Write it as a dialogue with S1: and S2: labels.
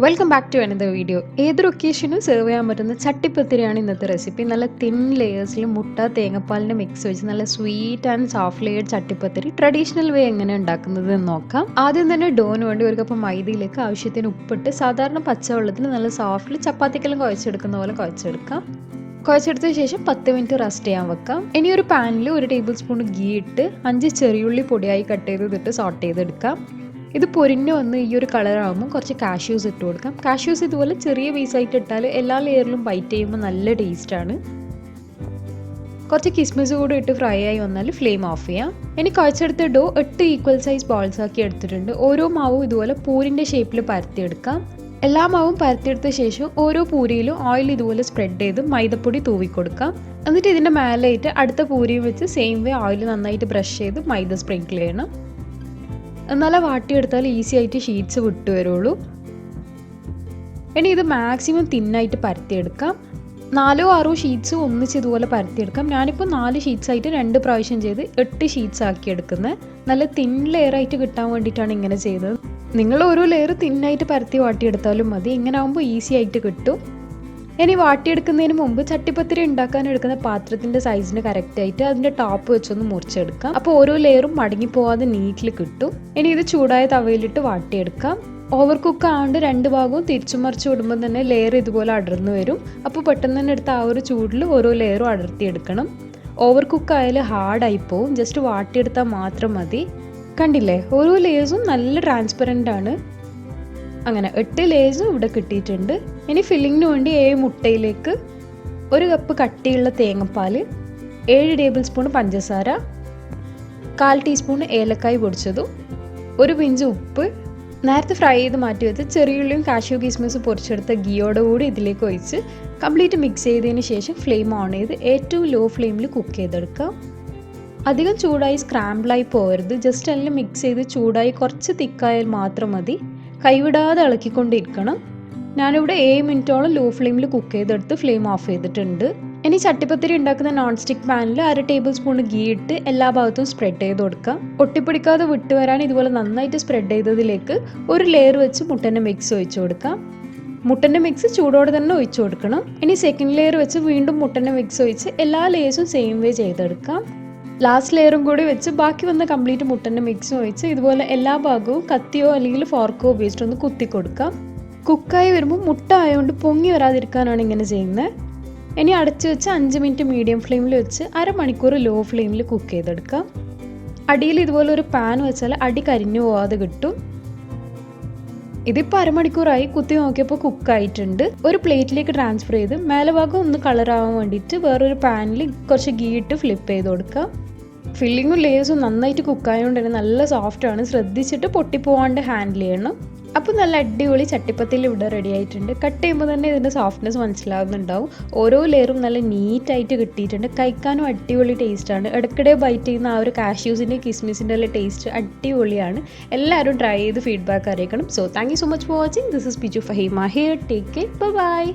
S1: Welcome back to another video. ഏതൊരു ഒക്കേഷനും serve ചെയ്യാൻ പറ്റുന്ന ചട്ടിപ്പത്തിരിയാണ് ഇന്നത്തെ റെസിപ്പി. നല്ല തിൻ ലെയേഴ്സിൽ മുട്ട തേങ്ങാപ്പാലിൻ്റെ മിക്സ് വെച്ച് നല്ല sweet and soft layered chattipathiri traditional way എങ്ങനെ ഉണ്ടാക്കുന്നത് എന്ന് നോക്കാം. ആദ്യം തന്നെ ഡോന് വേണ്ടി ഒരു കപ്പ് മൈദയിലേക്ക് ആവശ്യത്തിന് ഉപ്പിട്ട് സാധാരണ പച്ചവെള്ളത്തിൽ നല്ല സോഫ്റ്റിൽ ചപ്പാത്തിക്കെല്ലാം കുഴച്ചെടുക്കുന്ന പോലെ കുഴച്ചെടുക്കാം. കുഴച്ചെടുത്ത ശേഷം 10 മിനിറ്റ് റെസ്റ്റ് ചെയ്യാൻ വെക്കാം. ഇനി ഒരു പാനിൽ 1 ടേബിൾ സ്പൂൺ ഗീ ഇട്ട് 5 ചെറിയുള്ളി പൊടിയായി കട്ട് ചെയ്തിട്ട് സോട്ട് ചെയ്തെടുക്കാം. ഇത് പൊരിഞ്ഞ് വന്ന് ഈ ഒരു കളറാകുമ്പോൾ കുറച്ച് കാഷ്യൂസ് ഇട്ട് കൊടുക്കാം. കാഷ്യൂസ് ഇതുപോലെ ചെറിയ പീസായിട്ട് ഇട്ടാൽ എല്ലാ ലെയറിലും ബൈറ്റ് ചെയ്യുമ്പോൾ നല്ല ടേസ്റ്റാണ്. കുറച്ച് കിസ്മിസ് കൂടെ ഇട്ട് ഫ്രൈ ആയി വന്നാൽ ഫ്ലെയിം ഓഫ് ചെയ്യാം. ഇനി കുഴച്ചെടുത്ത ഡോ 8 ഈക്വൽ സൈസ് ബോൾസ് ആക്കി എടുത്തിട്ടുണ്ട്. ഓരോ മാവും ഇതുപോലെ പൂരിൻ്റെ ഷേപ്പിൽ പരത്തിയെടുക്കാം. എല്ലാ മാവും പരത്തിയെടുത്ത ശേഷം ഓരോ പൂരിയിലും ഓയിൽ ഇതുപോലെ സ്പ്രെഡ് ചെയ്ത് മൈദപ്പൊടി തൂവിക്കൊടുക്കാം. എന്നിട്ട് ഇതിൻ്റെ മേലായിട്ട് അടുത്ത പൂരിയും വെച്ച് സെയിം വേ ഓയിൽ നന്നായിട്ട് ബ്രഷ് ചെയ്ത് മൈദ സ്പ്രിങ്കിൾ ചെയ്യണം. എന്നാലും വാട്ടിയെടുത്താൽ ഈസി ആയിട്ട് ഷീറ്റ്സ് വിട്ടു വരുള്ളൂ. ഇനി ഇത് മാക്സിമം തിന്നായിട്ട് പരത്തിയെടുക്കാം. 4-6 ഷീറ്റ്സ് ഒന്നിച്ച് ഇതുപോലെ പരത്തിയെടുക്കാം. ഞാനിപ്പോൾ 4 ഷീറ്റ്സ് ആയിട്ട് 2 പ്രാവശ്യം ചെയ്ത് 8 ഷീറ്റ്സ് ആക്കി എടുക്കുന്നത്. നല്ല തിൻ ലെയർ ആയിട്ട് കിട്ടാൻ വേണ്ടിയിട്ടാണ് ഇങ്ങനെ ചെയ്തത്. നിങ്ങൾ ഓരോ ലെയർ തിന്നായിട്ട് പരത്തി വാട്ടിയെടുത്താലും മതി. ഇങ്ങനെ ആകുമ്പോൾ ഈസി ആയിട്ട് കിട്ടും. ഇനി വാട്ടിയെടുക്കുന്നതിന് മുമ്പ് ചട്ടിപ്പത്തിരി ഉണ്ടാക്കാൻ എടുക്കുന്ന പാത്രത്തിൻ്റെ സൈസിന് കറക്റ്റായിട്ട് അതിൻ്റെ ടോപ്പ് വെച്ചൊന്ന് മുറിച്ചെടുക്കാം. അപ്പോൾ ഓരോ ലെയറും മടങ്ങിപ്പോവാതെ നീറ്റിൽ കിട്ടും. ഇനി ഇത് ചൂടായ തവയിലിട്ട് വാട്ടിയെടുക്കാം. ഓവർ കുക്ക് ആണ്ട് 2 ഭാഗവും തിരിച്ചു മറിച്ച് വിടുമ്പോൾ തന്നെ ലെയർ ഇതുപോലെ അടർന്നു വരും. അപ്പോൾ പെട്ടെന്ന് തന്നെ എടുത്ത് ആ ഒരു ചൂടിൽ ഓരോ ലെയറും അടർത്തിയെടുക്കണം. ഓവർ കുക്ക് ആയാൽ ഹാർഡായി പോവും. ജസ്റ്റ് വാട്ടിയെടുത്താൽ മാത്രം മതി. കണ്ടില്ലേ, ഓരോ ലേയേഴ്സും നല്ല ട്രാൻസ്പെറൻ്റ് ആണ്. അങ്ങനെ 8 ലേയേഴ്സും ഇവിടെ കിട്ടിയിട്ടുണ്ട്. ഇനി ഫില്ലിങ്ങിന് വേണ്ടി 7 മുട്ടയിലേക്ക് 1 കപ്പ് കട്ടിയുള്ള തേങ്ങാപ്പാൽ, 7 ടേബിൾ സ്പൂൺ പഞ്ചസാര, 1/4 ടീസ്പൂൺ ഏലക്കായ് പൊടിച്ചതും, 1 പിഞ്ച് ഉപ്പ്, നേരത്തെ ഫ്രൈ ചെയ്ത് മാറ്റി വെച്ച് ചെറിയുള്ളിയും കാഷ്യൂ കിസ്മിസ് പൊരിച്ചെടുത്ത ഗീയോടെ കൂടി ഇതിലേക്ക് ഒഴിച്ച് കംപ്ലീറ്റ് മിക്സ് ചെയ്തതിന് ശേഷം ഫ്ലെയിം ഓൺ ചെയ്ത് ഏറ്റവും ലോ ഫ്ലെയിമിൽ കുക്ക് ചെയ്തെടുക്കാം. അധികം ചൂടായി സ്ക്രാമ്പിളായി പോകരുത്. ജസ്റ്റ് എല്ലാം മിക്സ് ചെയ്ത് ചൂടായി കുറച്ച് തിക്കായാൽ മാത്രം മതി. കൈവിടാതെ ഇളക്കിക്കൊണ്ടിരിക്കണം. ഞാനിവിടെ 7 മിനിറ്റോളം ലോ ഫ്ലെയിമിൽ കുക്ക് ചെയ്തെടുത്ത് ഫ്ലെയിം ഓഫ് ചെയ്തിട്ടുണ്ട്. ഇനി ചട്ടിപ്പത്തിരി ഉണ്ടാക്കുന്ന നോൺ സ്റ്റിക്ക് പാനിൽ 1/2 ടേബിൾ സ്പൂൺ ഗീ ഇട്ട് എല്ലാ ഭാഗത്തും സ്പ്രെഡ് ചെയ്ത് കൊടുക്കാം. ഒട്ടിപ്പിടിക്കാതെ വിട്ടുവരാൻ ഇതുപോലെ നന്നായിട്ട് സ്പ്രെഡ് ചെയ്തതിലേക്ക് ഒരു ലെയർ വെച്ച് മുട്ടൻ്റെ മിക്സ് ഒഴിച്ചു കൊടുക്കാം. മുട്ടൻ്റെ മിക്സ് ചൂടോടെ തന്നെ ഒഴിച്ചു കൊടുക്കണം. ഇനി സെക്കൻഡ് ലെയർ വെച്ച് വീണ്ടും മുട്ടൻ്റെ മിക്സ് ഒഴിച്ച് എല്ലാ ലെയേഴ്സും സെയിം വേ ചെയ്തെടുക്കാം. ലാസ്റ്റ് ലെയറും കൂടി വെച്ച് ബാക്കി വന്ന കംപ്ലീറ്റ് മുട്ടൻ്റെ മിക്സും ഒഴിച്ച് ഇതുപോലെ എല്ലാ ഭാഗവും കത്തിയോ അല്ലെങ്കിൽ ഫോർക്കോ ഉപയോഗിച്ചിട്ട് ഒന്ന് കുത്തി കൊടുക്കാം. കുക്കായി വരുമ്പോൾ മുട്ട ആയതുകൊണ്ട് പൊങ്ങി വരാതിരിക്കാനാണ് ഇങ്ങനെ ചെയ്യുന്നത്. ഇനി അടച്ചു വെച്ച് 5 മിനിറ്റ് മീഡിയം ഫ്ലെയിമിൽ വെച്ച് 1/2 മണിക്കൂർ ലോ ഫ്ലെയിമിൽ കുക്ക് ചെയ്തെടുക്കാം. അടിയിൽ ഇതുപോലെ ഒരു പാൻ വെച്ചാൽ അടി കരിഞ്ഞു പോവാതെ കിട്ടും. ഇതിപ്പോൾ 1/2 മണിക്കൂറായി. കുത്തി നോക്കിയപ്പോൾ കുക്കായിട്ടുണ്ട്. ഒരു പ്ലേറ്റിലേക്ക് ട്രാൻസ്ഫർ ചെയ്ത് മേലെ ഭാഗം ഒന്ന് കളറാവാൻ വേണ്ടിയിട്ട് വേറൊരു പാനിൽ കുറച്ച് ഗീ ഇട്ട് ഫ്ലിപ്പ് ചെയ്ത് കൊടുക്കാം. ഫില്ലിങ്ങും ലേയേഴ്സും നന്നായിട്ട് കുക്കായതുകൊണ്ട് തന്നെ നല്ല സോഫ്റ്റാണ്. ശ്രദ്ധിച്ചിട്ട് പൊട്ടിപ്പോവാണ്ട് ഹാൻഡിൽ ചെയ്യണം. അപ്പോൾ നല്ല അടിപൊളി ചട്ടിപ്പത്തിരി ഇവിടെ റെഡി ആയിട്ടുണ്ട്. കട്ട് ചെയ്യുമ്പോൾ തന്നെ ഇതിൻ്റെ സോഫ്റ്റ്നെസ് മനസ്സിലാകുന്നുണ്ടാവും. ഓരോ ലെയറും നല്ല നീറ്റായിട്ട് കിട്ടിയിട്ടുണ്ട്. കഴിക്കാനും അടിപൊളി ടേസ്റ്റാണ്. ഇടയ്ക്കിടെ ബൈറ്റ് ചെയ്യുന്ന ആ ഒരു കാഷ്യൂസിൻ്റെ കിസ്മിസിൻ്റെ എല്ലാം ടേസ്റ്റ് അടിപൊളിയാണ്. എല്ലാവരും ട്രൈ ചെയ്ത് ഫീഡ്ബാക്ക് അറിയിക്കണം. So thank you so much for watching. This is Pichu Faheema here. Take care. By.